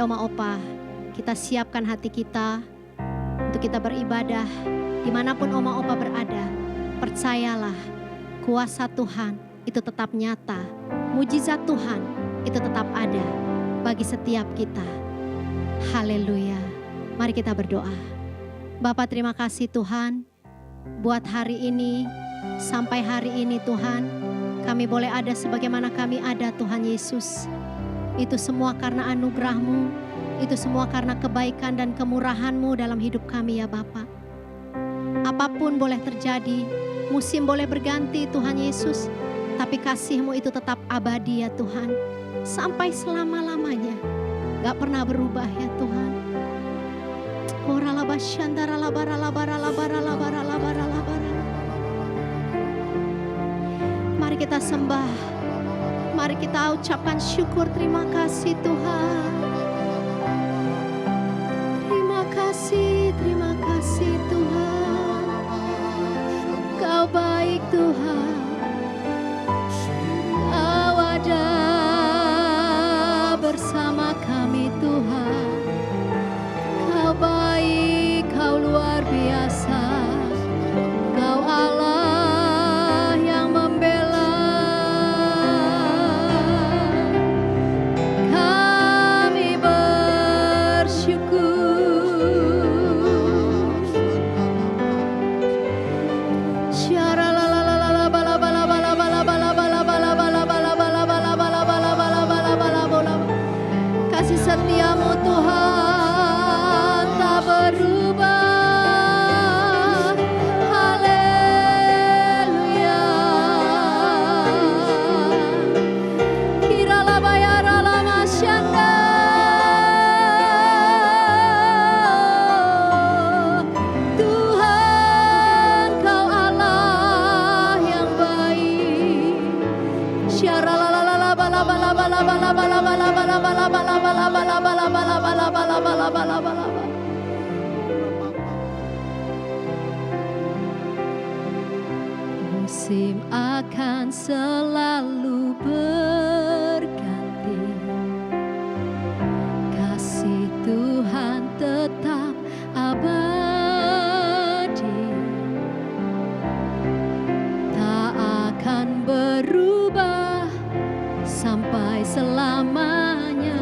Mari Oma Opa, kita siapkan hati kita untuk kita beribadah. Dimanapun Oma Opa berada, percayalah kuasa Tuhan itu tetap nyata. Mujizat Tuhan itu tetap ada bagi setiap kita. Haleluya. Mari kita berdoa. Bapa, terima kasih Tuhan buat hari ini. Sampai hari ini Tuhan, kami boleh ada sebagaimana kami ada Tuhan Yesus. Itu semua karena anugerah-Mu, itu semua karena kebaikan dan kemurahan-Mu dalam hidup kami ya Bapa. Apapun boleh terjadi, musim boleh berganti Tuhan Yesus, tapi kasih-Mu itu tetap abadi ya Tuhan. Sampai selama-lamanya, gak pernah berubah ya Tuhan. Mari kita sembah, mari kita ucapkan syukur, terima kasih Tuhan. Terima kasih Tuhan. Kau baik Tuhan. Kau ada bersama kami Tuhan. Kau baik, Kau luar biasa. Kau Allah yang membela. Kami bersyukur. Kasih setiamu Tuhan tak berubah. Haleluya. Kirala bayara lama syanda. Tuhan Kau Allah yang baik. Syara la la la la bala bala bala bala bala bala bala bala bala bala bala bala bala bala bala bala bala bala. Musim akan selalu berganti, kasih Tuhan tetap abadi, tak akan berubah sampai selamanya.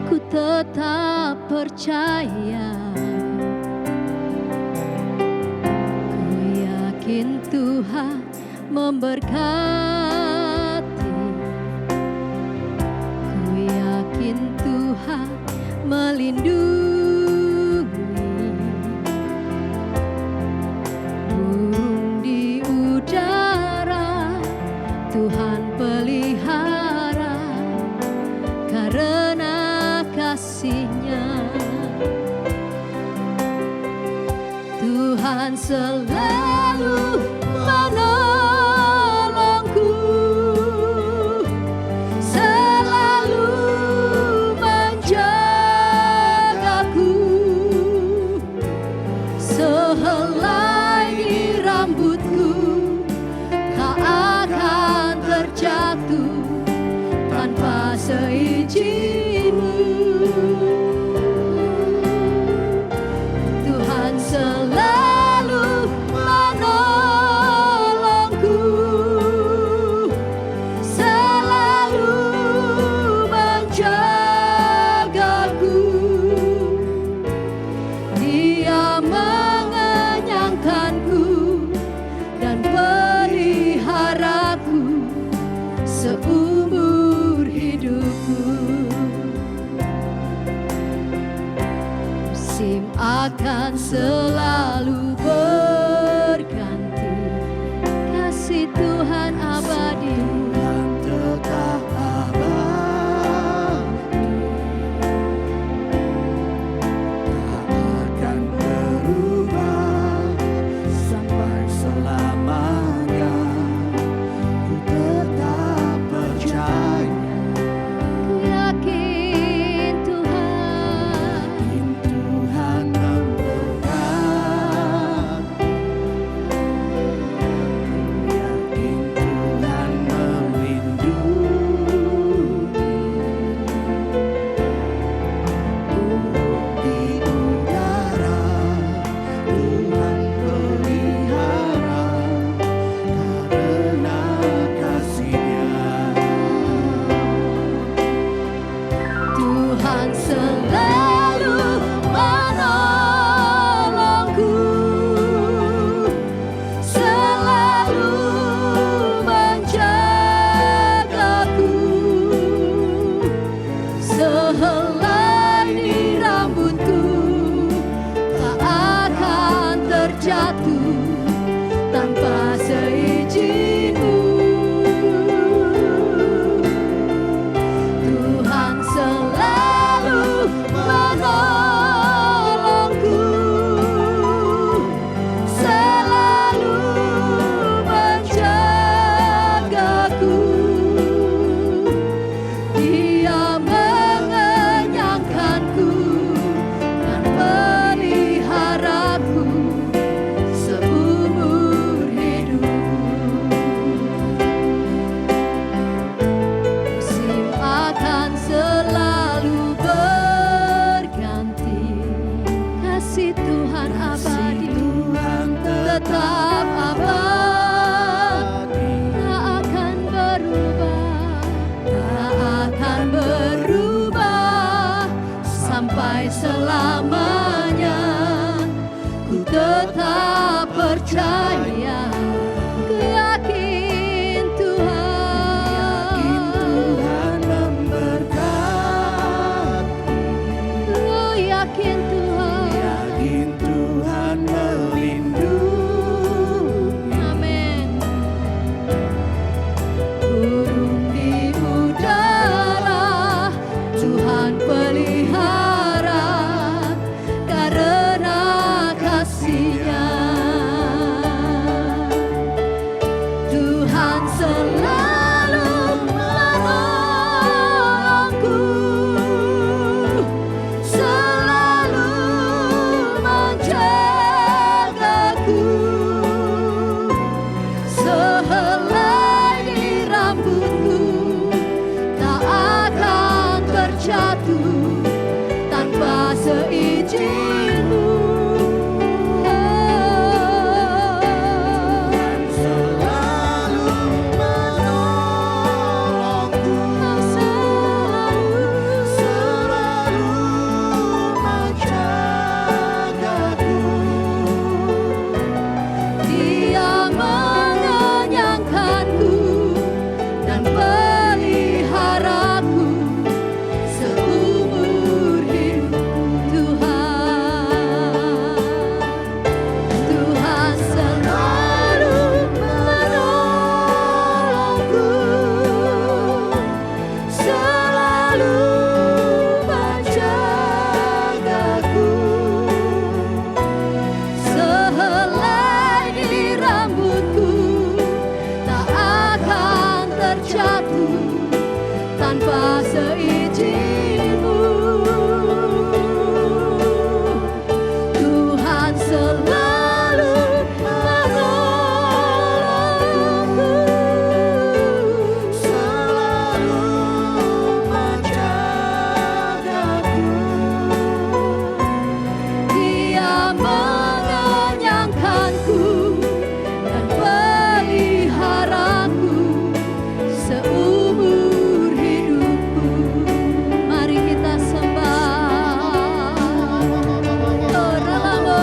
Ku tetap percaya, ku yakin Tuhan memberkati, ku yakin Tuhan melindungi. Burung di udara Tuhan pelihara, karena kasih-Nya Tuhan selalu menolongku, selalu menjagaku. Sehelai rambutku tak akan terjatuh tanpa seizin-Mu. Tuhan selalu menolongku, selalu menjagaku. Dia mengenyangkanku dan peliharaku seumur hidupku. Musim akan selalu berganti, kasih Tuhan abadi. Tuhan tetap abadi, tak akan berubah sampai selamanya. Ku tetap percaya, Ku yakin Tuhan, Tuhan memberkati, selalu menolongku, selalu menjagaku. Sehelai di rambutku tak akan terjatuh tanpa seizin-Mu. Tanpa seizin-Mu, Tuhan selalu menolongku, selalu menjagaku. Dia mengenyangkanku dan peliharaku seumur hidupku. Mari kita sembah. Oh, Ralamo,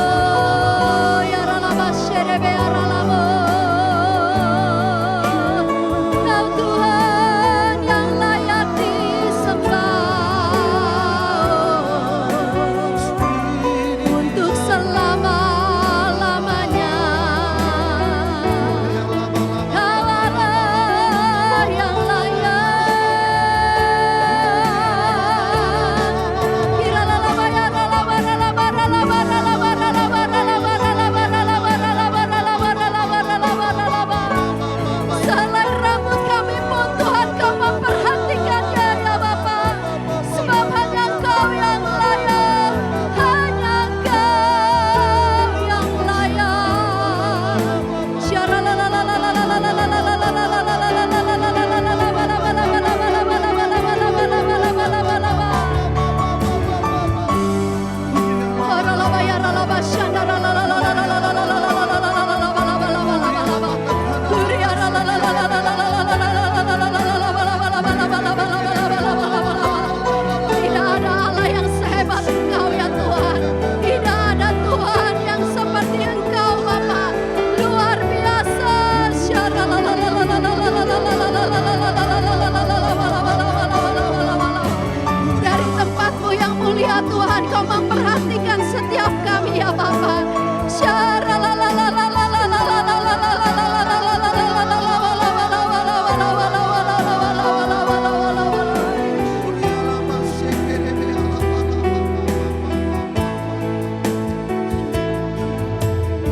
ya Ralama, Sherebe, ya Ralamo. Kau Tuhan yang layak disembah untuk selama-lamanya. Kau Allah yang selai rambut kami pun Tuhan Kau memperhatikannya ya Bapa, sebab hanya Kau yang layak, hanya Kau yang layak. Tidak ada Allah yang sehebat Engkau ya Tuhan. Tidak ada Tuhan yang seperti Engkau Bapa. Luar biasa. Dari tempat-Mu yang mulia Tuhan, Kau memperhatikan setiap kami ya Bapa.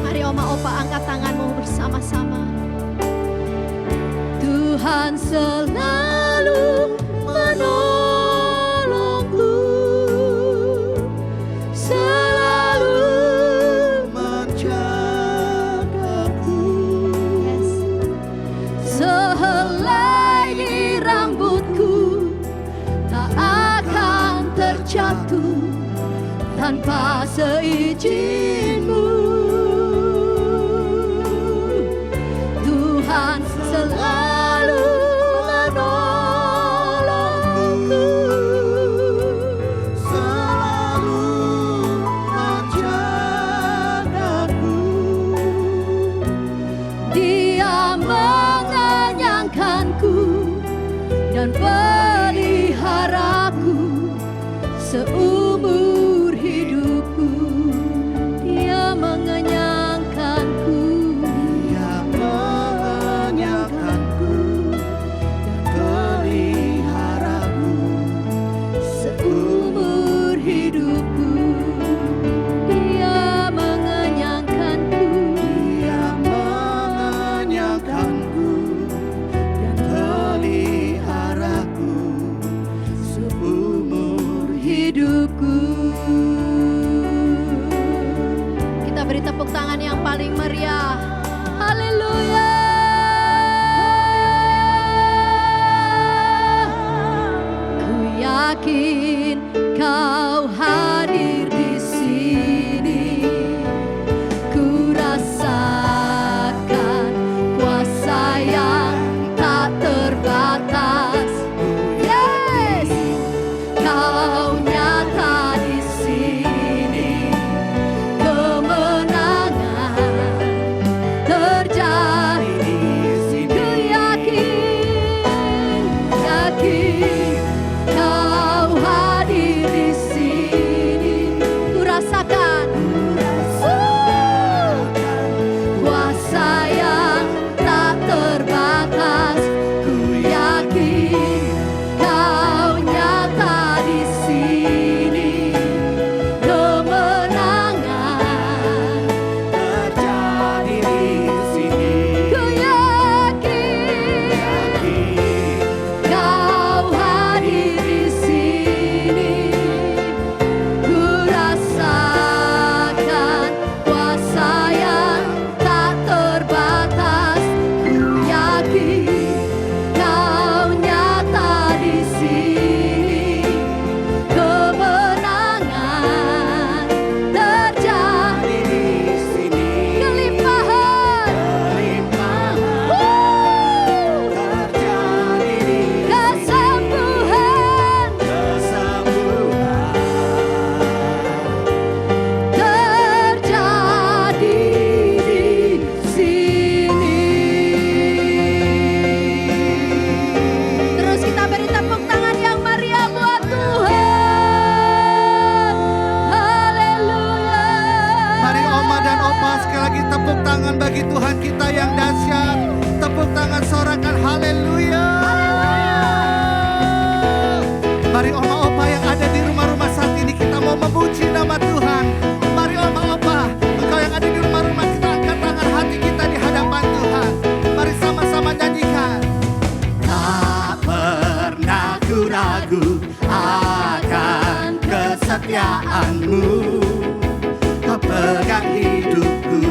Mari Oma Opa angkat tanganmu bersama-sama. Tuhan selalu menolongku, selalu menjagaku. sehelai di rambutku tak akan terjatuh tanpa seizin-Mu. Tuhan selalu menolongku, Selalu menjagaku. Dia mengenyangkanku dan peliharaku seumur hidupku. Dia mengenyangkanku, Dia mengenyangkanku dan peliharaku seumur hidupku. Dia mengenyangkanku, Dia mengenyangkanku kesetiaan-Mu, Kau pegang hidupku.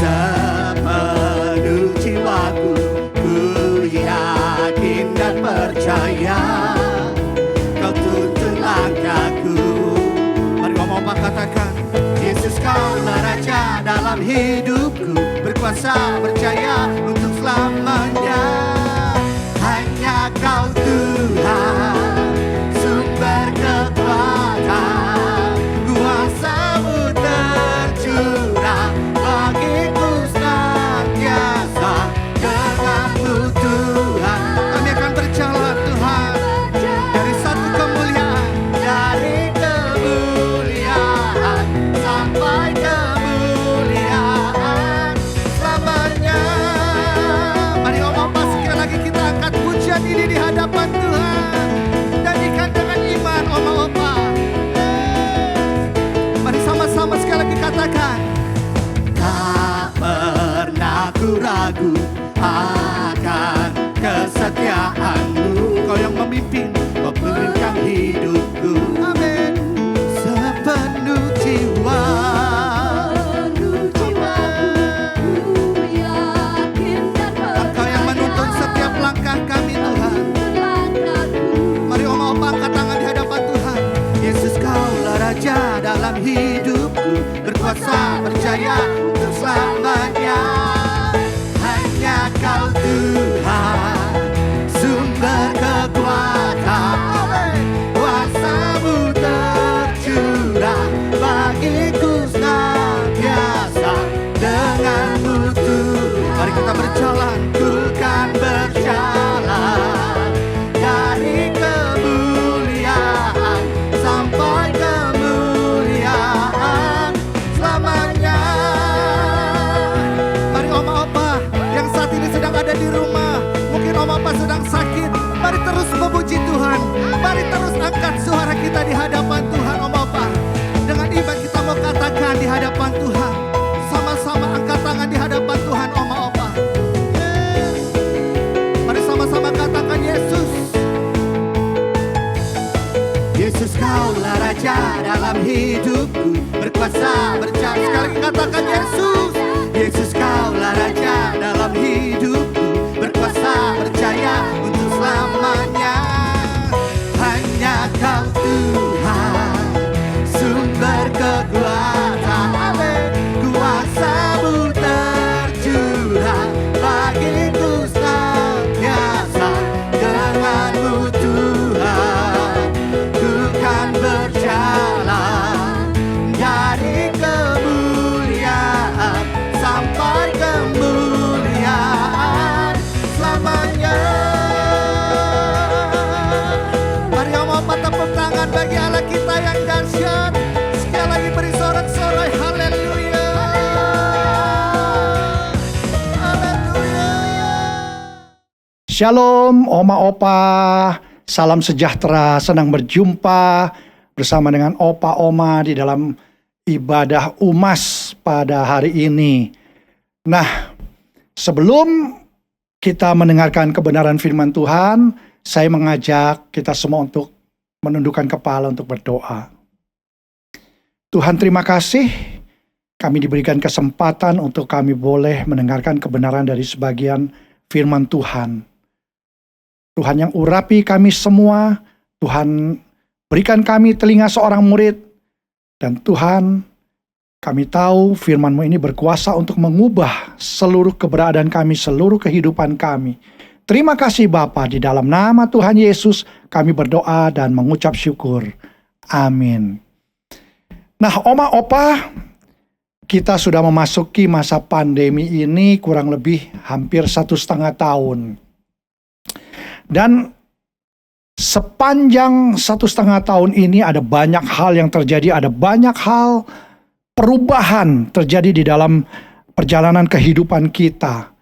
Sepenuh jiwaku, ku yakin dan percaya Kau tuntun langkahku. Mari ngomong katakan, Yesus Kaulah Raja dalam hidupku, berkuasa berjaya untuk selamanya. Hanya Kau Tuhan, sumber kekuatan, kuasa-Mu tercurah bagiku senantiasa. Dengan-Mu Tuhan, kami akan berjalan Tuhan, dari satu kemuliaan, dari kemuliaan sampai kemuliaan selamanya. Mari ngomong pas sekali lagi kita angkat pujian ini di hadapan Tuhan. Nyanyikan dengan iman Oma-Opa. Mari sama-sama sekali lagi katakan, tak pernah ku ragu akan kesetiaan-Mu. Kau yang memimpin, Kau memimpin hidupku. Amin. Sepenuh jiwa, Engkau yang menuntun setiap langkah kami Tuhan. Mari Oma-Opa angkat tangan di hadapan Tuhan. Yesus Kaulah Raja dalam hidupku, berkuasa berjaya untuk selamanya. Hanya Kau Tuhan, sumber kekuatan, kuasa-Mu tercurah bagiku senantiasa. Dengan-Mu Tuhan, mari kita berjalan, ku kan berjalan dari kemuliaan sampai kemuliaan selamanya. Mari Oma-Opa yang saat ini sedang ada di rumah, mungkin Oma-Opa sedang sakit, mari terus memuji Tuhan. Mari terus angkat suara kita di hadapan Tuhan Oma-Opa. Dengan iman kita mau katakan di hadapan Tuhan. Sama-sama angkat tangan di hadapan Tuhan Oma-Opa. Mari sama-sama katakan Yesus. Yesus Kaulah Raja dalam hidupku, berkuasa berjaya. Sekali lagi katakan Yesus. Yesus Kaulah Raja dalam hidupku, berkuasa berjaya untuk selamanya. Hanya Kau Tuhan, sumber kekuatan, kuasa-Mu tercurah bagiku senantiasa. Dengan-Mu Tuhan, ku kan berjalan dari kemuliaan sampai kemuliaan selamanya. Mari Oma-Opa tepuk tangan bagi Allah kita yang dahsyat. Sekali lagi beri sorak-sorai haleluya. Haleluya. Shalom Oma-Opa, salam sejahtera, senang berjumpa bersama dengan Opa Oma di dalam ibadah UMAS pada hari ini. Nah, sebelum kita mendengarkan kebenaran firman Tuhan, saya mengajak kita semua untuk menundukkan kepala untuk berdoa. Tuhan, terima kasih kami diberikan kesempatan untuk kami boleh mendengarkan kebenaran dari sebagian firman Tuhan. Tuhan yang urapi kami semua, Tuhan berikan kami telinga seorang murid, dan Tuhan, kami tahu firman-Mu ini berkuasa untuk mengubah seluruh keberadaan kami, seluruh kehidupan kami. Terima kasih Bapa, di dalam nama Tuhan Yesus kami berdoa dan mengucap syukur. Amin. Nah, Oma-Opa, kita sudah memasuki masa pandemi ini kurang lebih hampir 1,5 tahun. Dan sepanjang 1,5 tahun ini ada banyak hal yang terjadi, ada banyak hal perubahan terjadi di dalam perjalanan kehidupan kita.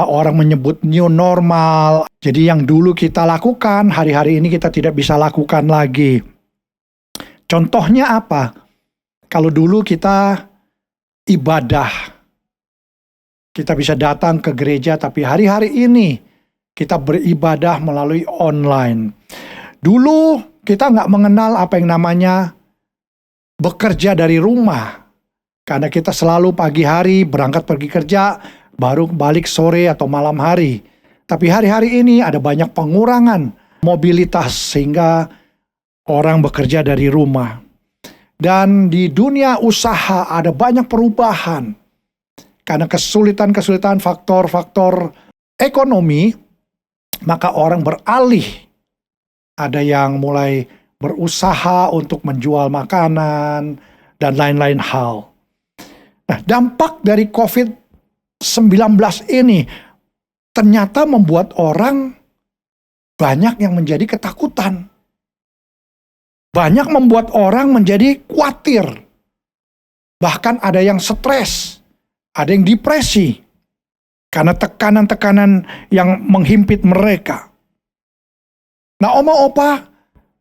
Orang menyebut new normal. Jadi yang dulu kita lakukan, hari-hari ini kita tidak bisa lakukan lagi. Contohnya apa? Kalau dulu kita ibadah, kita bisa datang ke gereja, tapi hari-hari ini kita beribadah melalui online. Dulu kita nggak mengenal apa yang namanya bekerja dari rumah. Karena kita selalu pagi hari berangkat pergi kerja, baru balik sore atau malam hari. Tapi hari-hari ini ada banyak pengurangan mobilitas sehingga orang bekerja dari rumah. Dan di dunia usaha ada banyak perubahan. Karena kesulitan-kesulitan faktor-faktor ekonomi, maka orang beralih. Ada yang mulai berusaha untuk menjual makanan dan lain-lain hal. Nah, dampak dari COVID-19 ini ternyata membuat orang banyak yang menjadi ketakutan. Banyak membuat orang menjadi khawatir. Bahkan ada yang stres, ada yang depresi karena tekanan-tekanan yang menghimpit mereka. Nah, oma-opa,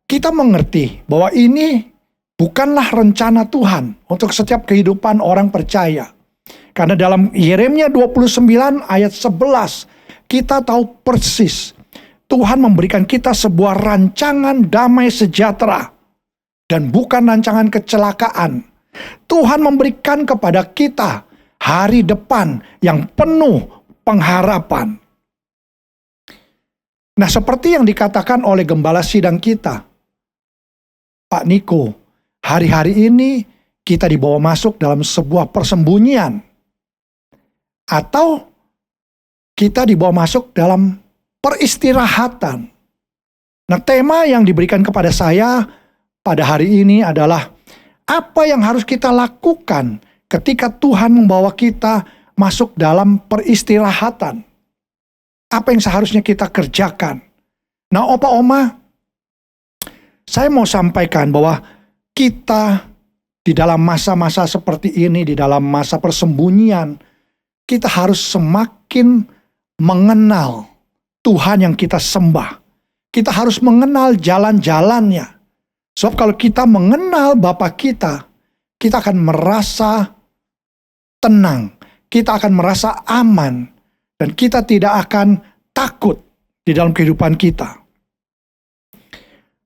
kita mengerti bahwa ini bukanlah rencana Tuhan untuk setiap kehidupan orang percaya. Karena dalam Yeremia 29 ayat 11, kita tahu persis Tuhan memberikan kita sebuah rancangan damai sejahtera dan bukan rancangan kecelakaan. Tuhan memberikan kepada kita hari depan yang penuh pengharapan. Nah, seperti yang dikatakan oleh gembala sidang kita, Pak Niko, hari-hari ini kita dibawa masuk dalam sebuah persembunyian. Atau kita dibawa masuk dalam peristirahatan. Nah, tema yang diberikan kepada saya pada hari ini adalah apa yang harus kita lakukan ketika Tuhan membawa kita masuk dalam peristirahatan. Apa yang seharusnya kita kerjakan. Nah, opa oma, saya mau sampaikan bahwa kita di dalam masa-masa seperti ini, di dalam masa persembunyian, kita harus semakin mengenal Tuhan yang kita sembah. Kita harus mengenal jalan-jalannya. Sebab kalau kita mengenal Bapa kita akan merasa tenang, kita akan merasa aman, dan kita tidak akan takut di dalam kehidupan kita.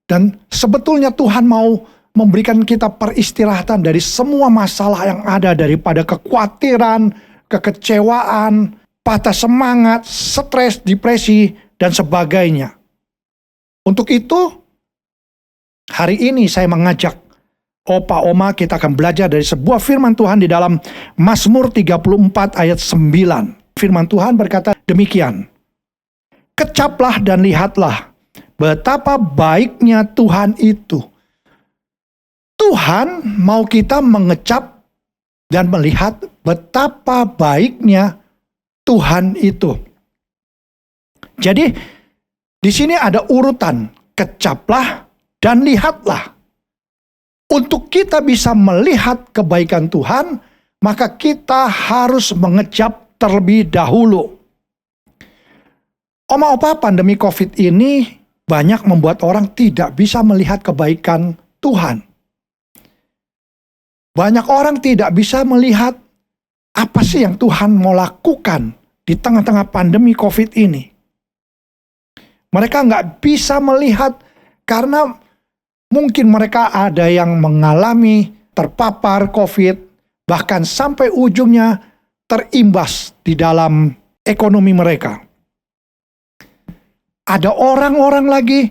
Dan sebetulnya Tuhan mau memberikan kita peristirahatan dari semua masalah yang ada, daripada kekhawatiran, kekecewaan, patah semangat, stres, depresi, dan sebagainya. Untuk itu, hari ini saya mengajak opa oma kita akan belajar dari sebuah firman Tuhan di dalam Mazmur 34 ayat 9. Firman Tuhan berkata demikian, "Kecaplah dan lihatlah betapa baiknya Tuhan itu." Tuhan mau kita mengecap dan melihat betapa baiknya Tuhan itu. Jadi di sini ada urutan, kecaplah dan lihatlah. Untuk kita bisa melihat kebaikan Tuhan, maka kita harus mengecap terlebih dahulu. Oma opa, pandemi COVID ini banyak membuat orang tidak bisa melihat kebaikan Tuhan. Banyak orang tidak bisa melihat apa sih yang Tuhan mau lakukan di tengah-tengah pandemi COVID ini. Mereka nggak bisa melihat karena mungkin mereka ada yang mengalami terpapar COVID, bahkan sampai ujungnya terimbas di dalam ekonomi mereka. Ada orang-orang lagi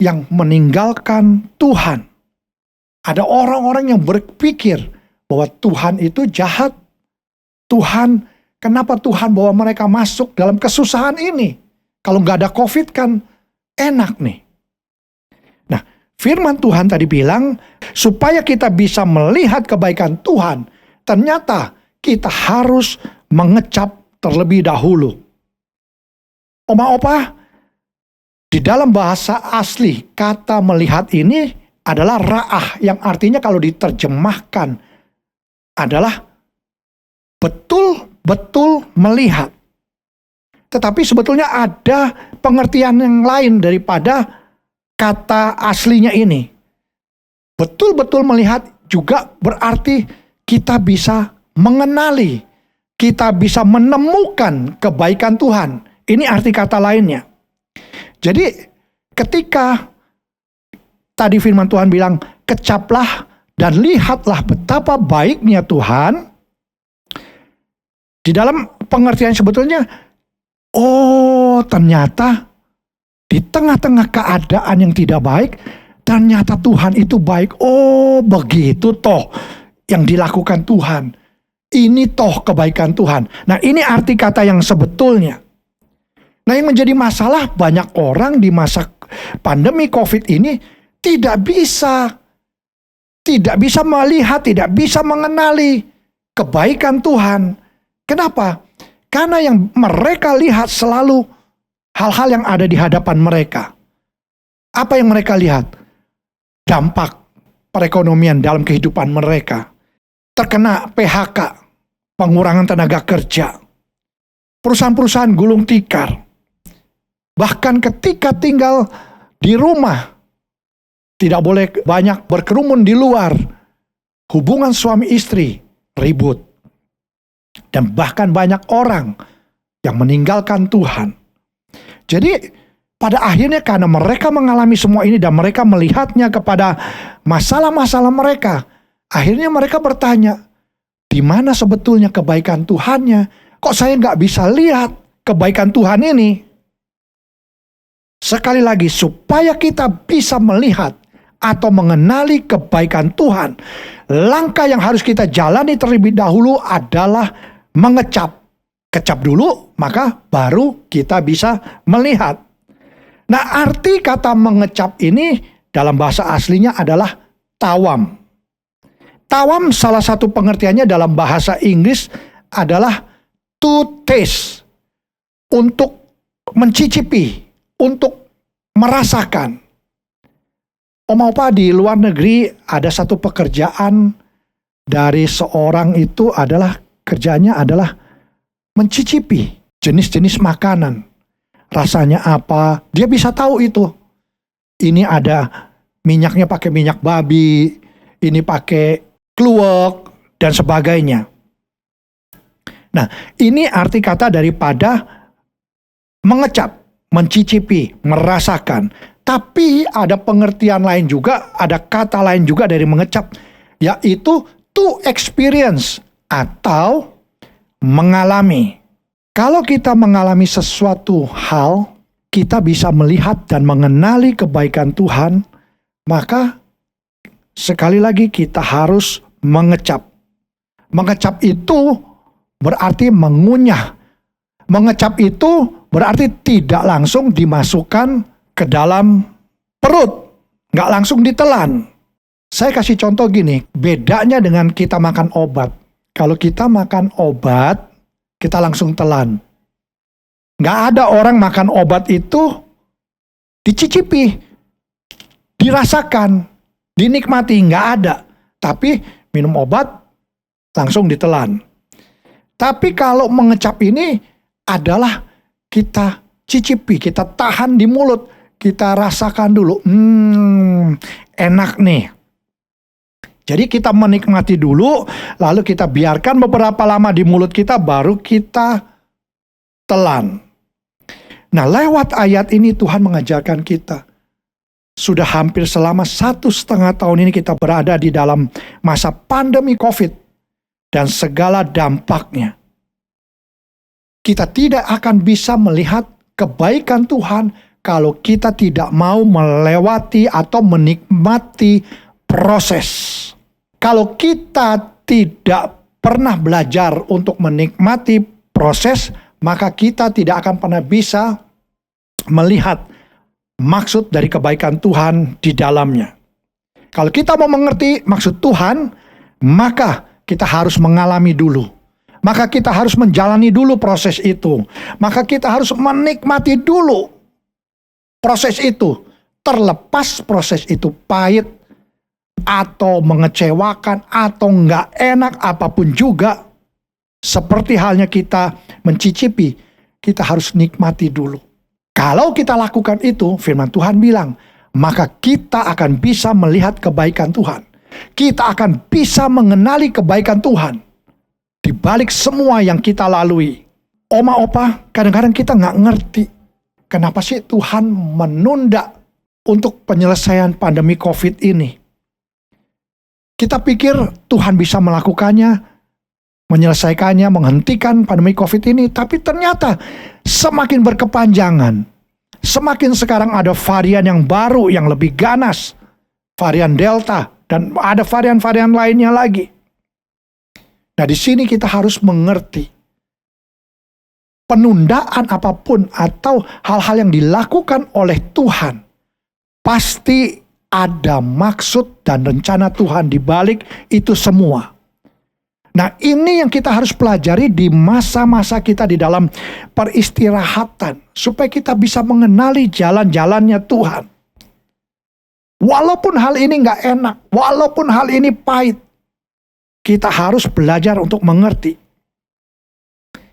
yang meninggalkan Tuhan. Ada orang-orang yang berpikir bahwa Tuhan itu jahat. Tuhan, kenapa Tuhan bawa mereka masuk dalam kesusahan ini? Kalau nggak ada COVID kan enak nih. Nah, firman Tuhan tadi bilang, supaya kita bisa melihat kebaikan Tuhan, ternyata kita harus mengecap terlebih dahulu. Oma opa, di dalam bahasa asli kata melihat ini adalah ra'ah, yang artinya kalau diterjemahkan adalah betul-betul melihat. Tetapi sebetulnya ada pengertian yang lain daripada kata aslinya ini. Betul-betul melihat juga berarti kita bisa mengenali, kita bisa menemukan kebaikan Tuhan. Ini arti kata lainnya. Jadi ketika tadi firman Tuhan bilang, kecaplah dan lihatlah betapa baiknya Tuhan. Di dalam pengertian sebetulnya, oh ternyata di tengah-tengah keadaan yang tidak baik, ternyata Tuhan itu baik. Oh begitu toh yang dilakukan Tuhan. Ini toh kebaikan Tuhan. Nah ini arti kata yang sebetulnya. Nah yang menjadi masalah, banyak orang di masa pandemi COVID ini tidak bisa melihat, tidak bisa mengenali kebaikan Tuhan. Kenapa? Karena yang mereka lihat selalu hal-hal yang ada di hadapan mereka. Apa yang mereka lihat? Dampak perekonomian dalam kehidupan mereka. Terkena PHK, pengurangan tenaga kerja. Perusahaan-perusahaan gulung tikar. Bahkan ketika tinggal di rumah, tidak boleh banyak berkerumun di luar. Hubungan suami istri ribut. Dan bahkan banyak orang yang meninggalkan Tuhan. Jadi pada akhirnya karena mereka mengalami semua ini dan mereka melihatnya kepada masalah-masalah mereka, akhirnya mereka bertanya, di mana sebetulnya kebaikan Tuhannya? Kok saya nggak bisa lihat kebaikan Tuhan ini? Sekali lagi, supaya kita bisa melihat atau mengenali kebaikan Tuhan, langkah yang harus kita jalani terlebih dahulu adalah mengecap. Kecap dulu, maka baru kita bisa melihat. Nah, arti kata mengecap ini dalam bahasa aslinya adalah tawam. Tawam salah satu pengertiannya dalam bahasa Inggris adalah to taste, untuk mencicipi, untuk merasakan. Opa di luar negeri ada satu pekerjaan dari seorang itu adalah kerjanya adalah mencicipi jenis-jenis makanan. Rasanya apa? Dia bisa tahu itu. Ini ada minyaknya pakai minyak babi, ini pakai kluwek dan sebagainya. Nah, ini arti kata daripada mengecap, mencicipi, merasakan. Tapi ada pengertian lain juga, ada kata lain juga dari mengecap, yaitu to experience atau mengalami. Kalau kita mengalami sesuatu hal, kita bisa melihat dan mengenali kebaikan Tuhan, maka sekali lagi kita harus mengecap. Mengecap itu berarti mengunyah. Mengecap itu berarti tidak langsung dimasukkan ke dalam perut, nggak langsung ditelan. Saya kasih contoh gini, bedanya dengan kita makan obat. Kalau kita makan obat, kita langsung telan. Nggak ada orang makan obat itu dicicipi, dirasakan, dinikmati, nggak ada. Tapi minum obat langsung ditelan. Tapi kalau mengecap ini adalah kita cicipi, kita tahan di mulut. Kita rasakan dulu, enak nih. Jadi kita menikmati dulu, lalu kita biarkan beberapa lama di mulut kita, baru kita telan. Nah, lewat ayat ini Tuhan mengajarkan kita. Sudah hampir selama 1,5 tahun ini kita berada di dalam masa pandemi COVID dan segala dampaknya. Kita tidak akan bisa melihat kebaikan Tuhan kalau kita tidak mau melewati atau menikmati proses. Kalau kita tidak pernah belajar untuk menikmati proses, maka kita tidak akan pernah bisa melihat maksud dari kebaikan Tuhan di dalamnya. Kalau kita mau mengerti maksud Tuhan, maka kita harus mengalami dulu. Maka kita harus menjalani dulu proses itu. Maka kita harus menikmati dulu proses itu, terlepas proses itu pahit atau mengecewakan atau nggak enak apapun juga, seperti halnya kita mencicipi, kita harus nikmati dulu. Kalau kita lakukan itu, firman Tuhan bilang, maka kita akan bisa melihat kebaikan Tuhan. Kita akan bisa mengenali kebaikan Tuhan di balik semua yang kita lalui. Oma, opa, kadang-kadang kita nggak ngerti. Kenapa sih Tuhan menunda untuk penyelesaian pandemi COVID ini. Kita pikir Tuhan bisa melakukannya, menyelesaikannya, menghentikan pandemi COVID ini, tapi ternyata semakin berkepanjangan. Semakin sekarang ada varian yang baru yang lebih ganas, varian Delta, dan ada varian-varian lainnya lagi. Nah, di sini kita harus mengerti penundaan apapun atau hal-hal yang dilakukan oleh Tuhan pasti ada maksud dan rencana Tuhan di balik itu semua. Nah, ini yang kita harus pelajari di masa-masa kita di dalam peristirahatan supaya kita bisa mengenali jalan-jalannya Tuhan. Walaupun hal ini nggak enak, walaupun hal ini pahit, kita harus belajar untuk mengerti.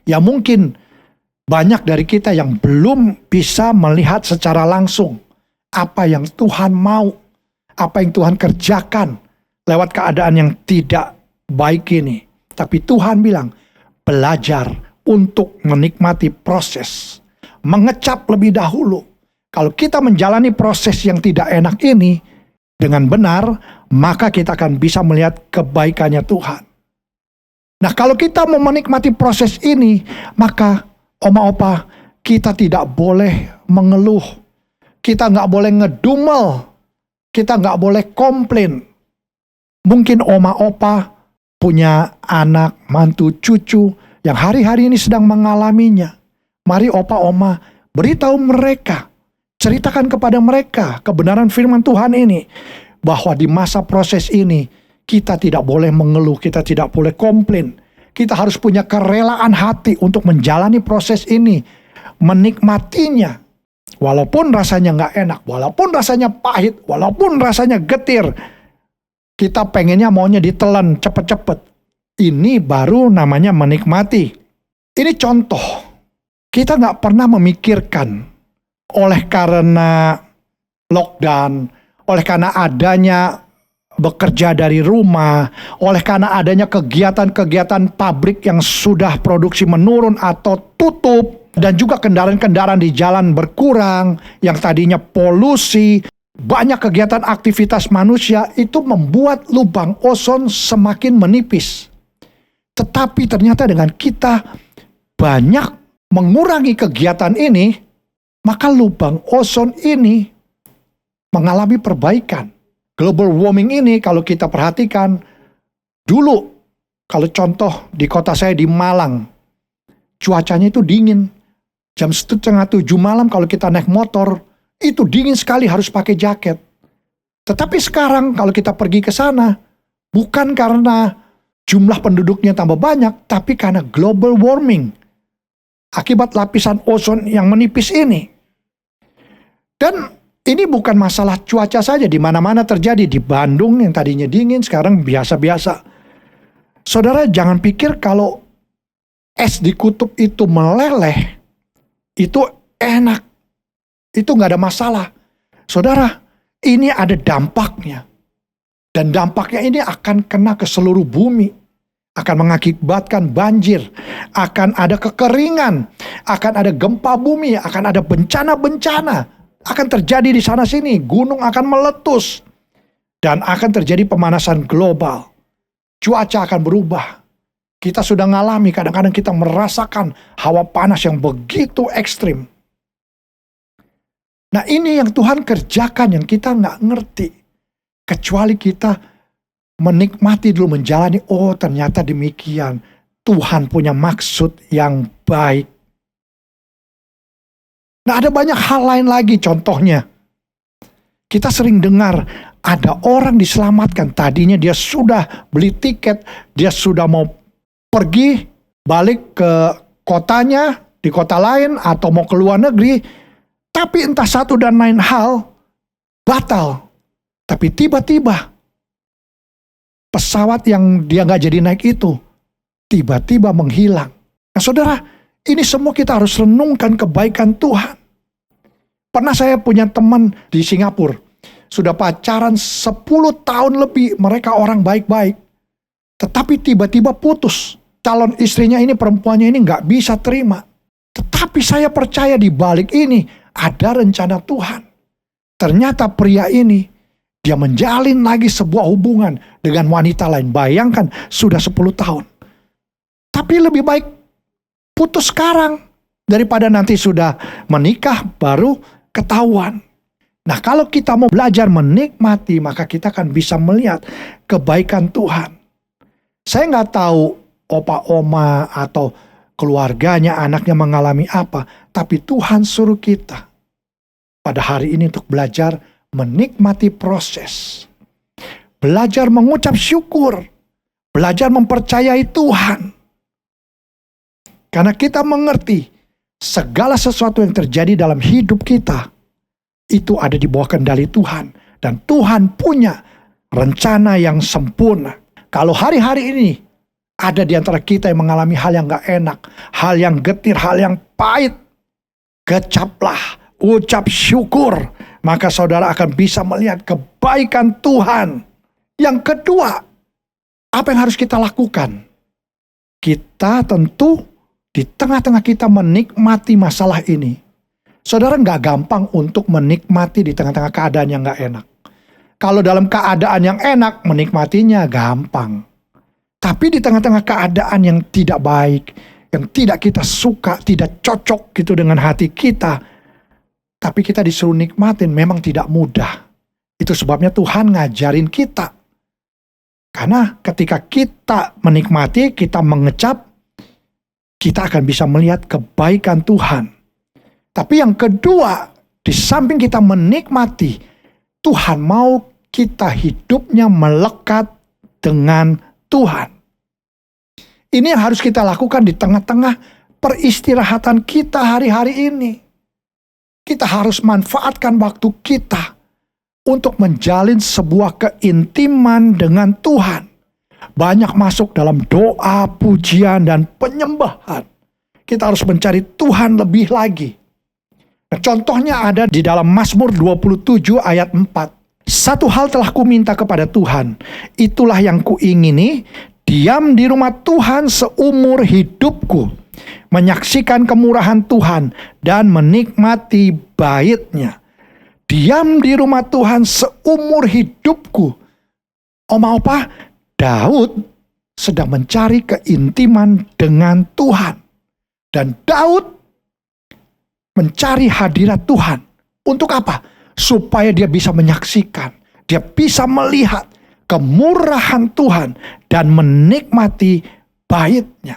Ya mungkin banyak dari kita yang belum bisa melihat secara langsung apa yang Tuhan mau, apa yang Tuhan kerjakan lewat keadaan yang tidak baik ini. Tapi Tuhan bilang, belajar untuk menikmati proses. Mengecap lebih dahulu. Kalau kita menjalani proses yang tidak enak ini dengan benar, maka kita akan bisa melihat kebaikannya Tuhan. Nah, kalau kita mau menikmati proses ini, maka oma opa, kita tidak boleh mengeluh. Kita nggak boleh ngedumel. Kita nggak boleh komplain. Mungkin oma opa punya anak, mantu, cucu yang hari-hari ini sedang mengalaminya. Mari opa oma beritahu mereka, ceritakan kepada mereka kebenaran firman Tuhan ini, bahwa di masa proses ini kita tidak boleh mengeluh, kita tidak boleh komplain. Kita harus punya kerelaan hati untuk menjalani proses ini, menikmatinya. Walaupun rasanya nggak enak, walaupun rasanya pahit, walaupun rasanya getir, kita pengennya maunya ditelan cepet-cepet. Ini baru namanya menikmati. Ini contoh. Kita nggak pernah memikirkan oleh karena lockdown, oleh karena adanya bekerja dari rumah, oleh karena adanya kegiatan-kegiatan pabrik yang sudah produksi menurun atau tutup, dan juga kendaraan-kendaraan di jalan berkurang, yang tadinya polusi, banyak kegiatan aktivitas manusia itu membuat lubang ozon semakin menipis. Tetapi ternyata dengan kita banyak mengurangi kegiatan ini, maka lubang ozon ini mengalami perbaikan. Global warming ini kalau kita perhatikan, dulu kalau contoh di kota saya di Malang, cuacanya itu dingin. Jam 6:30 malam kalau kita naik motor, itu dingin sekali harus pakai jaket. Tetapi sekarang kalau kita pergi ke sana, bukan karena jumlah penduduknya tambah banyak, tapi karena global warming. Akibat lapisan ozon yang menipis ini. Dan ini bukan masalah cuaca saja, di mana-mana terjadi. Di Bandung yang tadinya dingin, sekarang biasa-biasa. Saudara jangan pikir kalau es di kutub itu meleleh, itu enak. Itu nggak ada masalah. Saudara, ini ada dampaknya. Dan dampaknya ini akan kena ke seluruh bumi. Akan mengakibatkan banjir. Akan ada kekeringan. Akan ada gempa bumi. Akan ada bencana-bencana. Akan terjadi di sana-sini. Gunung akan meletus. Dan akan terjadi pemanasan global. Cuaca akan berubah. Kita sudah ngalami, kadang-kadang kita merasakan hawa panas yang begitu ekstrim. Nah, ini yang Tuhan kerjakan yang kita nggak ngerti. Kecuali kita menikmati dulu, menjalani, oh ternyata demikian. Tuhan punya maksud yang baik. Nah, ada banyak hal lain lagi contohnya. Kita sering dengar ada orang diselamatkan. Tadinya dia sudah beli tiket, dia sudah mau pergi balik ke kotanya, di kota lain, atau mau ke luar negeri. Tapi entah satu dan lain hal, batal. Tapi tiba-tiba, pesawat yang dia nggak jadi naik itu, tiba-tiba menghilang. Nah saudara, ini semua kita harus renungkan kebaikan Tuhan. Pernah saya punya teman di Singapura, sudah pacaran 10 tahun lebih, mereka orang baik-baik. Tetapi tiba-tiba putus. Calon istrinya ini, perempuannya ini nggak bisa terima. Tetapi saya percaya di balik ini, ada rencana Tuhan. Ternyata pria ini, dia menjalin lagi sebuah hubungan dengan wanita lain. Bayangkan, sudah 10 tahun. Tapi lebih baik putus sekarang daripada nanti sudah menikah baru ketahuan. Nah, kalau kita mau belajar menikmati, maka kita akan bisa melihat kebaikan Tuhan. Saya nggak tahu opa oma atau keluarganya, anaknya mengalami apa, tapi Tuhan suruh kita pada hari ini untuk belajar menikmati proses. Belajar mengucap syukur. Belajar mempercayai Tuhan. Karena kita mengerti segala sesuatu yang terjadi dalam hidup kita itu ada di bawah kendali Tuhan. Dan Tuhan punya rencana yang sempurna. Kalau hari-hari ini ada di antara kita yang mengalami hal yang gak enak, hal yang getir, hal yang pahit, kecaplah, ucap syukur, maka saudara akan bisa melihat kebaikan Tuhan. Yang kedua, apa yang harus kita lakukan? Kita tentu di tengah-tengah kita menikmati masalah ini. Saudara gak gampang untuk menikmati di tengah-tengah keadaan yang gak enak. Kalau dalam keadaan yang enak, menikmatinya gampang. Tapi di tengah-tengah keadaan yang tidak baik, yang tidak kita suka, tidak cocok gitu dengan hati kita, tapi kita disuruh nikmatin, memang tidak mudah. Itu sebabnya Tuhan ngajarin kita. Karena ketika kita menikmati, kita mengecap, kita akan bisa melihat kebaikan Tuhan. Tapi yang kedua, di samping kita menikmati, Tuhan mau kita hidupnya melekat dengan Tuhan. Ini yang harus kita lakukan di tengah-tengah peristirahatan kita hari-hari ini. Kita harus manfaatkan waktu kita untuk menjalin sebuah keintiman dengan Tuhan. Banyak masuk dalam doa, pujian, dan penyembahan. Kita harus mencari Tuhan lebih lagi. Nah, contohnya ada di dalam Mazmur 27 ayat 4. Satu hal telah kuminta kepada Tuhan, itulah yang kuingini, diam di rumah Tuhan seumur hidupku, menyaksikan kemurahan Tuhan dan menikmati bait-Nya. Diam di rumah Tuhan seumur hidupku. Oma opa, Daud sedang mencari keintiman dengan Tuhan. Dan Daud mencari hadirat Tuhan. Untuk apa? Supaya dia bisa menyaksikan, dia bisa melihat kemurahan Tuhan dan menikmati bait-Nya.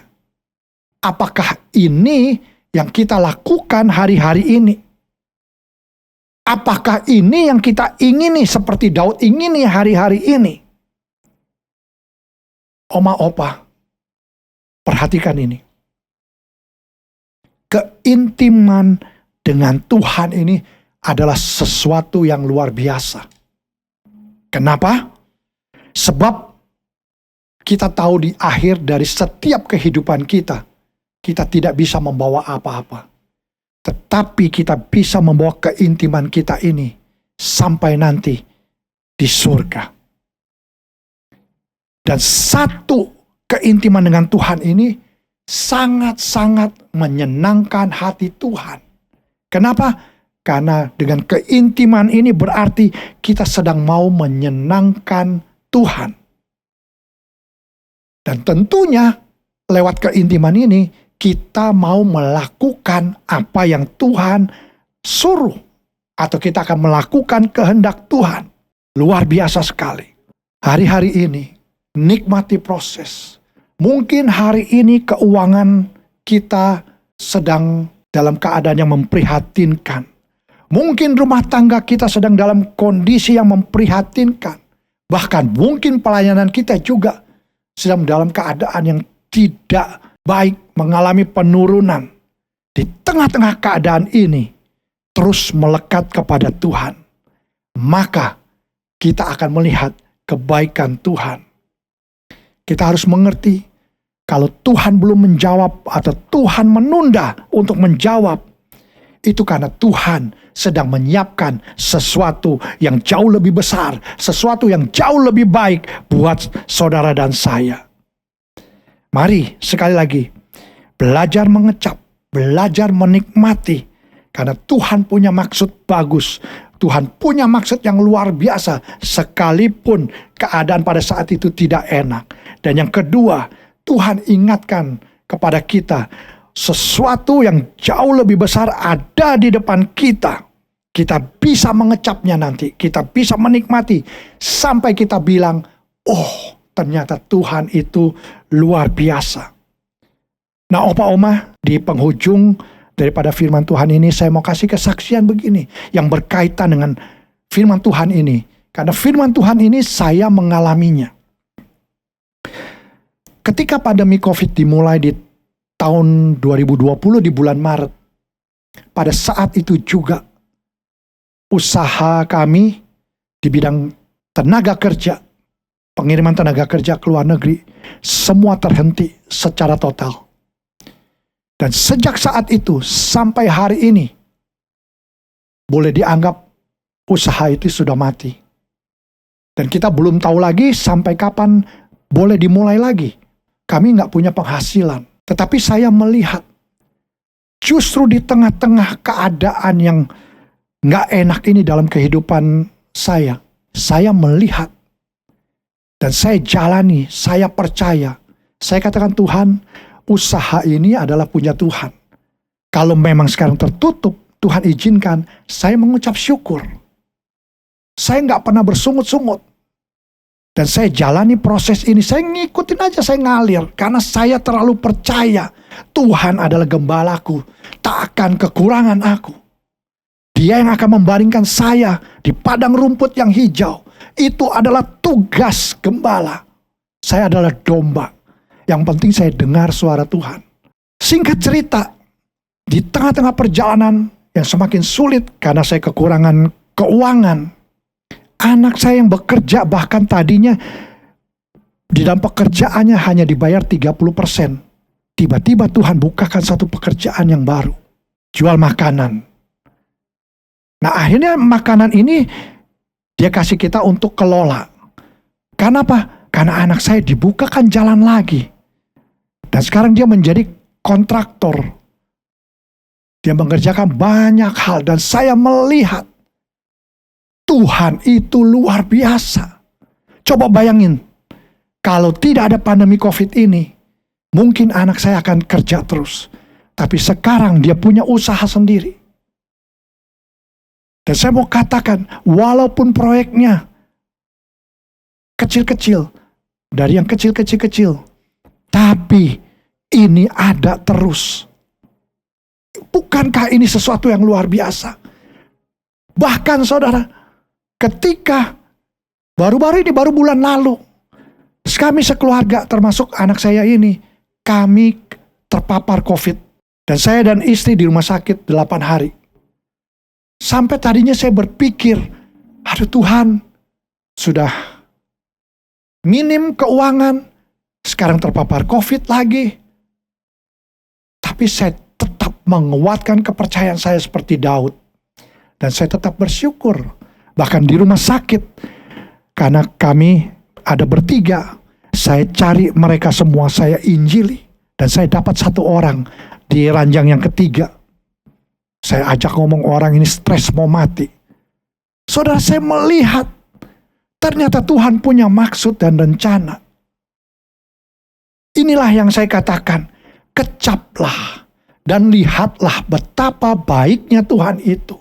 Apakah ini yang kita lakukan hari-hari ini? Apakah ini yang kita ingini seperti Daud ingini hari-hari ini? Oma opa, perhatikan ini. Keintiman dengan Tuhan ini adalah sesuatu yang luar biasa. Kenapa? Sebab kita tahu di akhir dari setiap kehidupan kita, kita tidak bisa membawa apa-apa. Tetapi kita bisa membawa keintiman kita ini sampai nanti di surga. Dan satu keintiman dengan Tuhan ini sangat-sangat menyenangkan hati Tuhan. Kenapa? Karena dengan keintiman ini berarti kita sedang mau menyenangkan Tuhan. Dan tentunya lewat keintiman ini kita mau melakukan apa yang Tuhan suruh. Atau kita akan melakukan kehendak Tuhan. Luar biasa sekali. Hari-hari ini nikmati proses. Mungkin hari ini keuangan kita sedang dalam keadaan yang memprihatinkan. Mungkin rumah tangga kita sedang dalam kondisi yang memprihatinkan. Bahkan mungkin pelayanan kita juga sedang dalam keadaan yang tidak baik, mengalami penurunan. Di tengah-tengah keadaan ini, terus melekat kepada Tuhan. Maka kita akan melihat kebaikan Tuhan. Kita harus mengerti, kalau Tuhan belum menjawab atau Tuhan menunda untuk menjawab, itu karena Tuhan sedang menyiapkan sesuatu yang jauh lebih besar, sesuatu yang jauh lebih baik buat saudara dan saya. Mari sekali lagi, belajar mengecap, belajar menikmati, karena Tuhan punya maksud bagus Tuhan punya maksud yang luar biasa sekalipun keadaan pada saat itu tidak enak. Dan yang kedua, Tuhan ingatkan kepada kita sesuatu yang jauh lebih besar ada di depan kita. Kita bisa mengecapnya nanti, kita bisa menikmati sampai kita bilang, oh ternyata Tuhan itu luar biasa. Nah Opa Oma, di penghujung daripada firman Tuhan ini saya mau kasih kesaksian begini yang berkaitan dengan firman Tuhan ini. Karena firman Tuhan ini saya mengalaminya. Ketika pandemi COVID dimulai di tahun 2020 di bulan Maret, pada saat itu juga usaha kami di bidang tenaga kerja, pengiriman tenaga kerja ke luar negeri, semua terhenti secara total. Dan sejak saat itu sampai hari ini, boleh dianggap usaha itu sudah mati. Dan kita belum tahu lagi sampai kapan boleh dimulai lagi. Kami nggak punya penghasilan. Tetapi saya melihat, justru di tengah-tengah keadaan yang nggak enak ini dalam kehidupan saya melihat, dan saya jalani, saya percaya. Saya katakan Tuhan, usaha ini adalah punya Tuhan. Kalau memang sekarang tertutup, Tuhan izinkan, saya mengucap syukur. Saya nggak pernah bersungut-sungut. Dan saya jalani proses ini, saya ngikutin aja, saya ngalir. Karena saya terlalu percaya, Tuhan adalah gembalaku, tak akan kekurangan aku. Dia yang akan membaringkan saya di padang rumput yang hijau. Itu adalah tugas gembala. Saya adalah domba. Yang penting saya dengar suara Tuhan. Singkat cerita, di tengah-tengah perjalanan yang semakin sulit karena saya kekurangan keuangan, anak saya yang bekerja bahkan tadinya di dalam pekerjaannya hanya dibayar 30%. Tiba-tiba Tuhan bukakan satu pekerjaan yang baru. Jual makanan. Nah akhirnya makanan ini dia kasih kita untuk kelola. Kenapa? Karena anak saya dibukakan jalan lagi. Dan sekarang dia menjadi kontraktor. Dia mengerjakan banyak hal. Dan saya melihat Tuhan itu luar biasa. Coba bayangin. Kalau tidak ada pandemi COVID ini, mungkin anak saya akan kerja terus. Tapi sekarang dia punya usaha sendiri. Dan saya mau katakan, walaupun proyeknya kecil-kecil, dari yang kecil-kecil, tapi ini ada terus. Bukankah ini sesuatu yang luar biasa? Bahkan saudara, ketika baru-baru ini, baru bulan lalu, kami sekeluarga termasuk anak saya ini, kami terpapar COVID. Dan saya dan istri di rumah sakit 8 hari. Sampai tadinya saya berpikir, aduh Tuhan, sudah minim keuangan, sekarang terpapar COVID lagi. Tapi saya tetap menguatkan kepercayaan saya seperti Daud. Dan saya tetap bersyukur. Bahkan di rumah sakit. Karena kami ada bertiga. Saya cari mereka semua, saya injili. Dan saya dapat satu orang di ranjang yang ketiga. Saya ajak ngomong, orang ini stres mau mati. Saudara, saya melihat ternyata Tuhan punya maksud dan rencana. Inilah yang saya katakan, kecaplah dan lihatlah betapa baiknya Tuhan itu.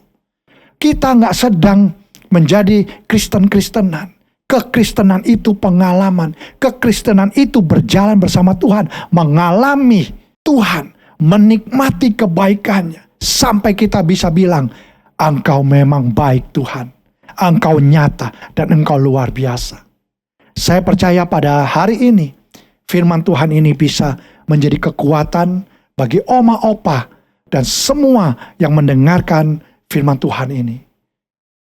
Kita nggak sedang menjadi Kristen-Kristenan. Kekristenan itu pengalaman. Kekristenan itu berjalan bersama Tuhan. Mengalami Tuhan. Menikmati kebaikannya. Sampai kita bisa bilang, Engkau memang baik Tuhan. Engkau nyata dan Engkau luar biasa. Saya percaya pada hari ini, firman Tuhan ini bisa menjadi kekuatan bagi oma opa dan semua yang mendengarkan firman Tuhan ini.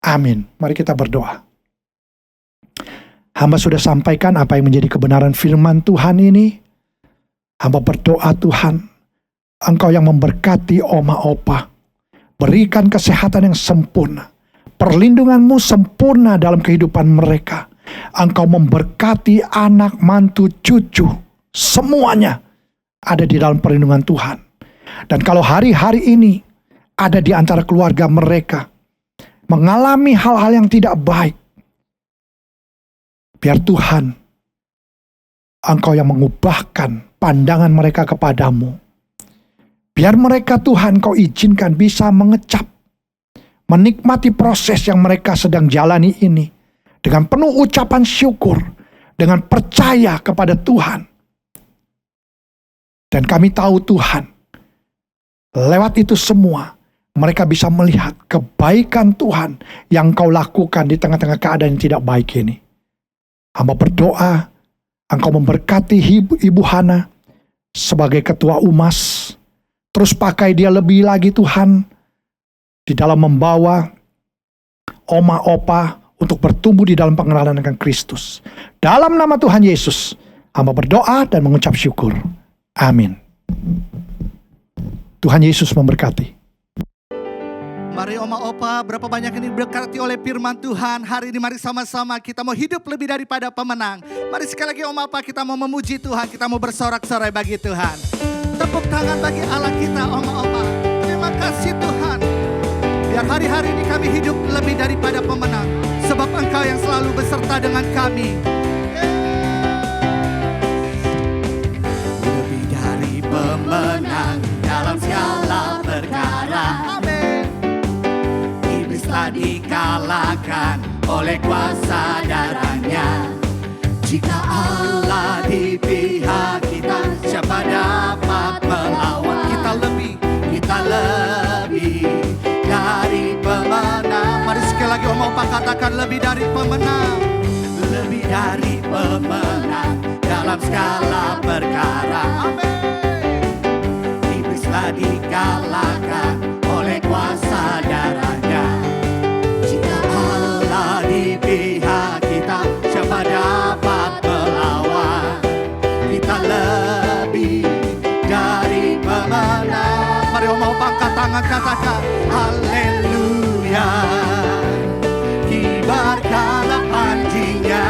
Amin. Mari kita berdoa. Hamba sudah sampaikan apa yang menjadi kebenaran firman Tuhan ini. Hamba berdoa Tuhan, Engkau yang memberkati oma opa. Berikan kesehatan yang sempurna. Perlindungan-Mu sempurna dalam kehidupan mereka. Engkau memberkati anak, mantu, cucu. Semuanya ada di dalam perlindungan Tuhan. Dan kalau hari-hari ini ada di antara keluarga mereka, mengalami hal-hal yang tidak baik, biar Tuhan, Engkau yang mengubahkan pandangan mereka kepadamu. Biar mereka, Tuhan, Kau izinkan bisa mengecap, menikmati proses yang mereka sedang jalani ini dengan penuh ucapan syukur, dengan percaya kepada Tuhan. Dan kami tahu, Tuhan, lewat itu semua mereka bisa melihat kebaikan Tuhan yang Kau lakukan di tengah-tengah keadaan yang tidak baik ini. Hamba berdoa, Engkau memberkati Ibu Hana sebagai ketua UMAS. Terus pakai dia lebih lagi, Tuhan, di dalam membawa oma opa untuk bertumbuh di dalam pengenalan dengan Kristus. Dalam nama Tuhan Yesus, hamba berdoa dan mengucap syukur. Amin. Tuhan Yesus memberkati. Mari Oma Opa, berapa banyak ini diberkati oleh firman Tuhan. Hari ini mari sama-sama kita mau hidup lebih daripada pemenang. Mari sekali lagi Oma Opa, kita mau memuji Tuhan, kita mau bersorak-sorai bagi Tuhan. Tepuk tangan bagi Allah kita, Oma Opa. Terima kasih Tuhan. Biar hari-hari ini kami hidup lebih daripada pemenang, sebab Engkau yang selalu beserta dengan kami. Lebih dari pemenang dalam segala perkara. Amin. Iblis telah dikalahkan oleh kuasa darahnya. Jika Allah di pihak kita, siapa dapat melawan? Kita lebih dari pemenang. Mari sekali lagi Om Opa katakan lebih dari pemenang. Lebih dari pemenang dalam segala perkara. Amin. Iblis telah dikalahkan oleh kuasa darahnya. Jika Allah di pihak kita, siapa dapat melawan? Kita lebih dari pemenang. Mari Om Opa angkat tangan katakan haleluya. Kibarkanlah panjinya,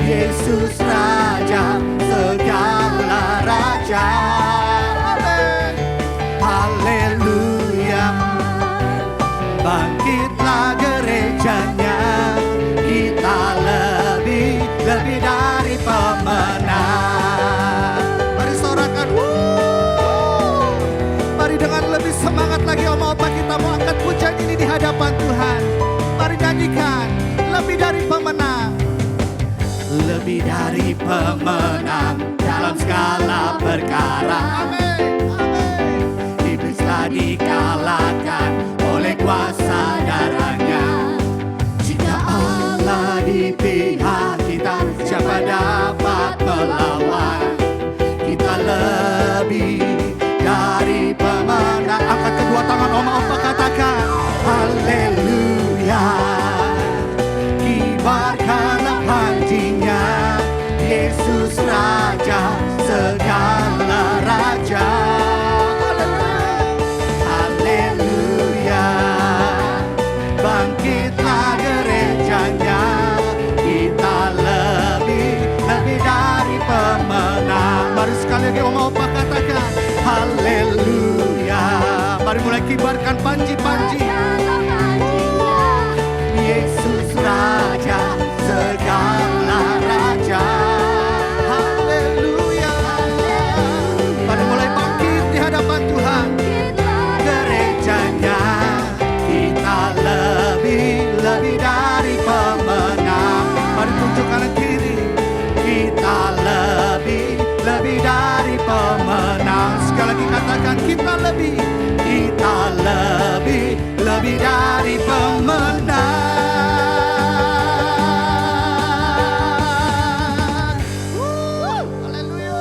Yesus Raja segala raja. Amin. Haleluya. Bangkitlah gerejanya, kita lebih dari pemenang. Mari sorakan, mari dengan lebih semangat lagi Om Opa, kita mau angkat pujian ini di hadapan Tuhan. Mari nyanyikan lebih dari pemenang. Lebih dari pemenang dalam segala perkara. Amin. Amin. Iblis telah dikalahkan oleh kuasa darahnya. Jika Allah di pihak kita, siapa dapat melawan? Kita lebih dari pemenang. Angkat kedua tangan Om Opa katakan haleluya. Kibarkanlah panjinya, Yesus Raja segala raja. Haleluya. Bangkitlah gerejanya, kita lebih dari pemenang. Mari sekali lagi Om Opa katakan haleluya. Mari mulai kibarkan panji-panji. Yesus Raja segala raja. Haleluya. Mari mulai bangkit di hadapan Tuhan. Gerejanya kita lebih dari pemenang. Mari tunjuk kanan kiri. Kita lebih dari pemenang. Sekali lagi katakan kita lebih dari pemenang. Haleluya.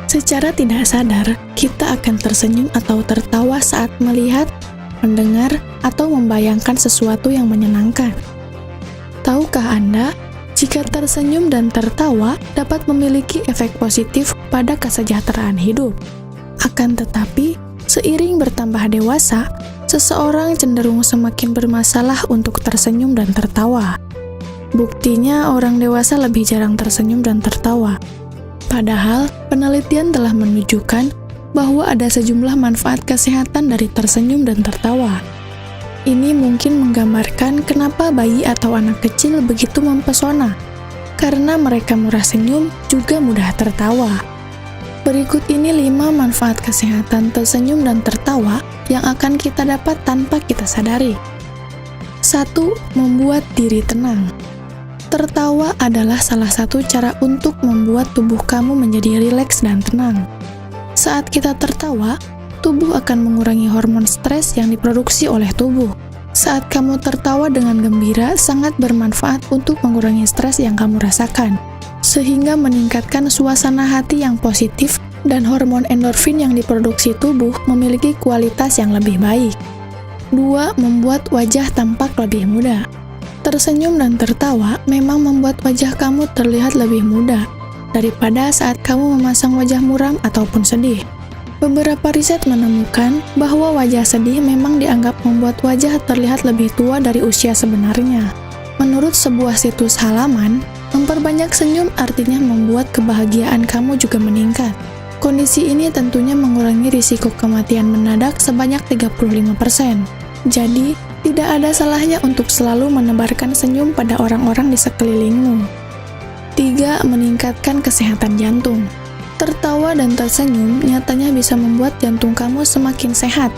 Secara tidak sadar, kita akan tersenyum atau tertawa saat melihat, mendengar, atau membayangkan sesuatu yang menyenangkan. Tahukah Anda, jika tersenyum dan tertawa dapat memiliki efek positif pada kesejahteraan hidup. Akan tetapi, seiring bertambah dewasa, seseorang cenderung semakin bermasalah untuk tersenyum dan tertawa. Buktinya, orang dewasa lebih jarang tersenyum dan tertawa. Padahal, penelitian telah menunjukkan bahwa ada sejumlah manfaat kesehatan dari tersenyum dan tertawa. Ini mungkin menggambarkan kenapa bayi atau anak kecil begitu mempesona, karena mereka murah senyum juga mudah tertawa. Berikut ini 5 manfaat kesehatan tersenyum dan tertawa yang akan kita dapat tanpa kita sadari. 1. Membuat diri tenang. Tertawa adalah salah satu cara untuk membuat tubuh kamu menjadi rileks dan tenang. Saat kita tertawa, tubuh akan mengurangi hormon stres yang diproduksi oleh tubuh. Saat kamu tertawa dengan gembira, sangat bermanfaat untuk mengurangi stres yang kamu rasakan, sehingga meningkatkan suasana hati yang positif dan hormon endorfin yang diproduksi tubuh memiliki kualitas yang lebih baik. 2. Membuat wajah tampak lebih muda. Tersenyum dan tertawa memang membuat wajah kamu terlihat lebih muda daripada saat kamu memasang wajah muram ataupun sedih. Beberapa riset menemukan bahwa wajah sedih memang dianggap membuat wajah terlihat lebih tua dari usia sebenarnya. Menurut sebuah situs halaman, memperbanyak senyum artinya membuat kebahagiaan kamu juga meningkat. Kondisi ini tentunya mengurangi risiko kematian mendadak sebanyak 35%. Jadi, tidak ada salahnya untuk selalu menebarkan senyum pada orang-orang di sekelilingmu. 3. Meningkatkan kesehatan jantung. Tertawa dan tersenyum nyatanya bisa membuat jantung kamu semakin sehat.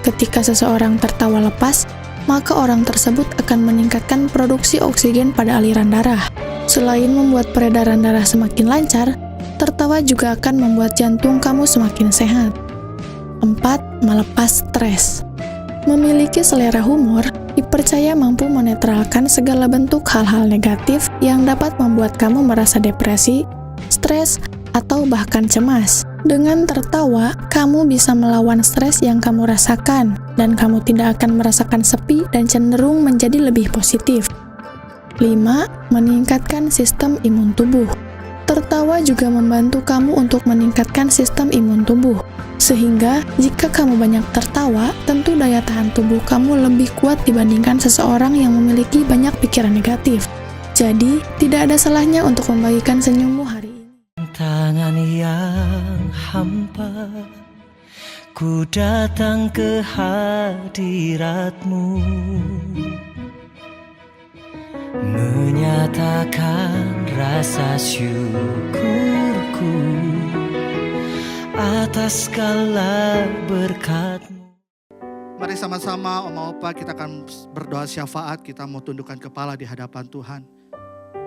Ketika seseorang tertawa lepas, maka orang tersebut akan meningkatkan produksi oksigen pada aliran darah. Selain membuat peredaran darah semakin lancar, tertawa juga akan membuat jantung kamu semakin sehat. 4. Melepas stres. Memiliki selera humor dipercaya mampu menetralkan segala bentuk hal-hal negatif yang dapat membuat kamu merasa depresi, stres, atau bahkan cemas. Dengan tertawa, kamu bisa melawan stres yang kamu rasakan, dan kamu tidak akan merasakan sepi dan cenderung menjadi lebih positif. 5. Meningkatkan sistem imun tubuh. Tertawa juga membantu kamu untuk meningkatkan sistem imun tubuh. Sehingga, jika kamu banyak tertawa, tentu daya tahan tubuh kamu lebih kuat dibandingkan seseorang yang memiliki banyak pikiran negatif. Jadi, tidak ada salahnya untuk membagikan senyummu hari ini. Tangan yang hampa, ku datang ke hadirat-Mu, menyatakan rasa syukurku atas segala berkat-Mu. Mari sama-sama Oma Opa kita akan berdoa syafaat, kita mau tundukkan kepala di hadapan Tuhan.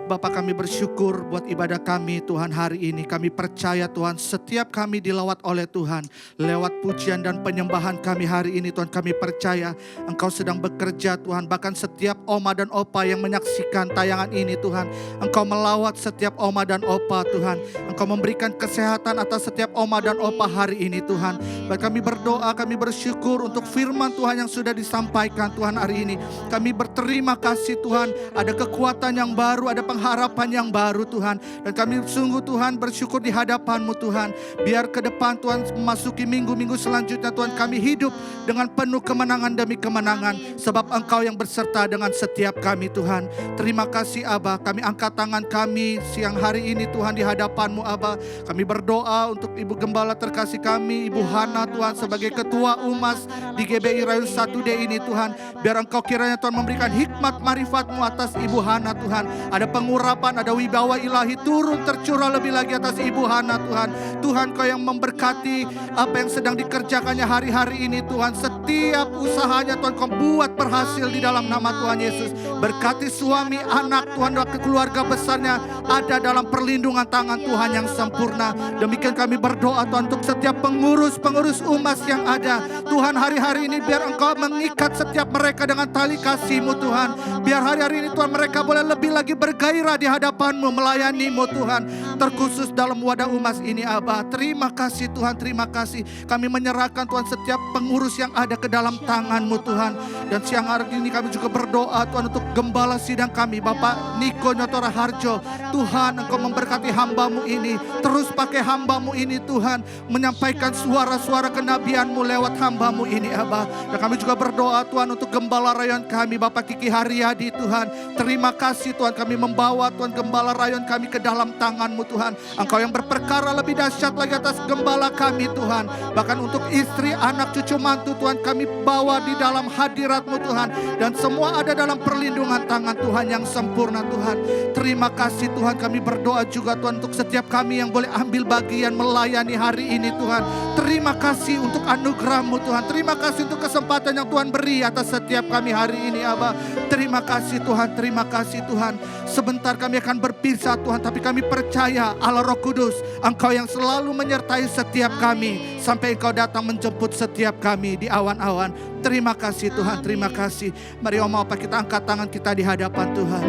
Bapa, kami bersyukur buat ibadah kami Tuhan hari ini. Kami percaya Tuhan setiap kami dilawat oleh Tuhan. Lewat pujian dan penyembahan kami hari ini Tuhan, kami percaya Engkau sedang bekerja Tuhan. Bahkan setiap Oma dan Opa yang menyaksikan tayangan ini Tuhan, Engkau melawat setiap Oma dan Opa Tuhan. Engkau memberikan kesehatan atas setiap Oma dan Opa hari ini Tuhan. Baik, kami berdoa, kami bersyukur untuk firman Tuhan yang sudah disampaikan Tuhan hari ini. Kami berterima kasih Tuhan, ada kekuatan yang baru, ada pengharapan yang baru Tuhan. Dan kami sungguh Tuhan bersyukur di hadapan-Mu Tuhan. Biar ke depan Tuhan memasuki minggu-minggu selanjutnya Tuhan, kami hidup dengan penuh kemenangan demi kemenangan. Sebab Engkau yang berserta dengan setiap kami Tuhan. Terima kasih Aba, kami angkat tangan kami siang hari ini Tuhan di hadapan-Mu Aba. Kami berdoa untuk Ibu Gembala terkasih kami, Ibu Hana Tuhan sebagai Ketua Umas di GBI Rayun 1D ini Tuhan. Biar Engkau kiranya Tuhan memberikan hikmat marifat-Mu atas Ibu Hana Tuhan. Ada pengurapan, ada wibawa ilahi turun tercurah lebih lagi atas Ibu Hana Tuhan. Tuhan Kau yang memberkati apa yang sedang dikerjakannya hari-hari ini Tuhan. Setiap usahanya Tuhan Kau buat berhasil di dalam nama Tuhan Yesus. Berkati suami, anak Tuhan dan keluarga besarnya ada dalam perlindungan tangan Tuhan yang sempurna. Demikian kami berdoa Tuhan untuk setiap pengurus-pengurus umas yang ada. Tuhan hari-hari ini biar Engkau mengikat setiap mereka dengan tali kasih-Mu Tuhan. Biar hari-hari ini Tuhan mereka boleh lebih lagi bergairah di hadapan-Mu, melayani-Mu Tuhan. Terkhusus dalam wadah umas ini Aba. Terima kasih Tuhan, terima kasih. Kami menyerahkan Tuhan setiap pengurus yang ada ke dalam tangan-Mu Tuhan. Dan siang hari ini kami juga berdoa Tuhan untuk gembala sidang kami Bapak Niko Nyotora Harjo. Tuhan Engkau memberkati hamba-Mu ini. Terus pakai hamba-Mu ini Tuhan, menyampaikan suara-suara kenabian-Mu lewat hamba-Mu ini Aba. Dan kami juga berdoa Tuhan untuk gembala rayon kami Bapak Kiki Haryadi Tuhan. Terima kasih Tuhan, kami membawa bawa Tuhan gembala rayon kami ke dalam tangan-Mu Tuhan. Engkau yang berperkara lebih dahsyat lagi atas gembala kami Tuhan. Bahkan untuk istri, anak, cucu, mantu Tuhan kami bawa di dalam hadirat-Mu Tuhan. Dan semua ada dalam perlindungan tangan Tuhan yang sempurna Tuhan. Terima kasih Tuhan, kami berdoa juga Tuhan untuk setiap kami yang boleh ambil bagian melayani hari ini Tuhan. Terima kasih untuk anugerah-Mu Tuhan. Terima kasih untuk kesempatan yang Tuhan beri atas setiap kami hari ini Aba. Terima kasih Tuhan, terima kasih Tuhan. Sebentar kami akan berpisah Tuhan, tapi kami percaya Allah Roh Kudus, Engkau yang selalu menyertai setiap kami sampai Engkau datang menjemput setiap kami di awan-awan. Terima kasih Tuhan, terima kasih. Mari Oma Opa kita angkat tangan kita di hadapan Tuhan.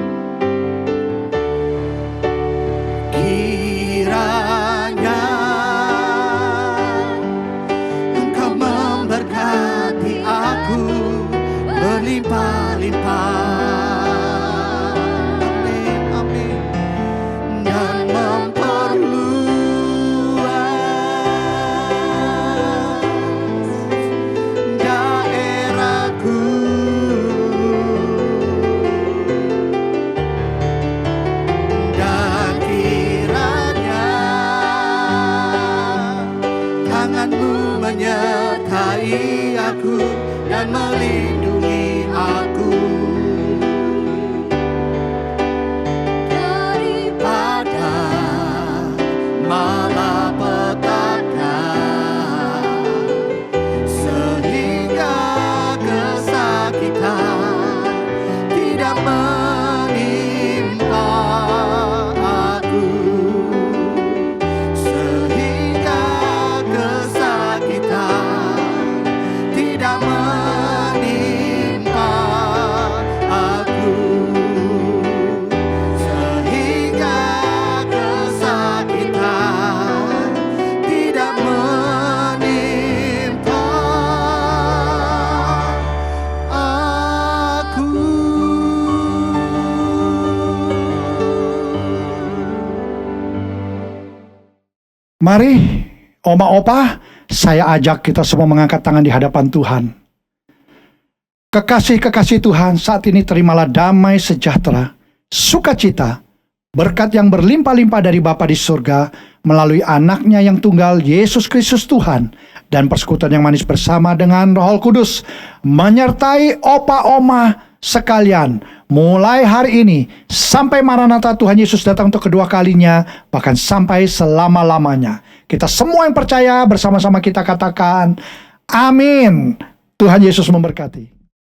Kiranya Engkau memberkati aku berlimpah-limpah. Amin, amin. Dan memperluas daerahku. Dan kiranya tangan-Mu menyertai aku dan melindungi aku daripada malapetaka, sehingga kesakitan tidak menimpa aku, sehingga kesakitan tidak menimpa aku, sehingga kesakitan tidak menimpa aku. Mari, Oma Opa, saya ajak kita semua mengangkat tangan di hadapan Tuhan. Kekasih-kekasih Tuhan, saat ini terimalah damai sejahtera, sukacita, berkat yang berlimpah-limpah dari Bapa di surga, melalui anaknya yang tunggal, Yesus Kristus Tuhan, dan persekutuan yang manis bersama dengan Roh Kudus, menyertai Opa-Oma sekalian, mulai hari ini, sampai Maranatha Tuhan Yesus datang untuk kedua kalinya, bahkan sampai selama-lamanya. Kita semua yang percaya bersama-sama kita katakan, amin. Tuhan Yesus memberkati.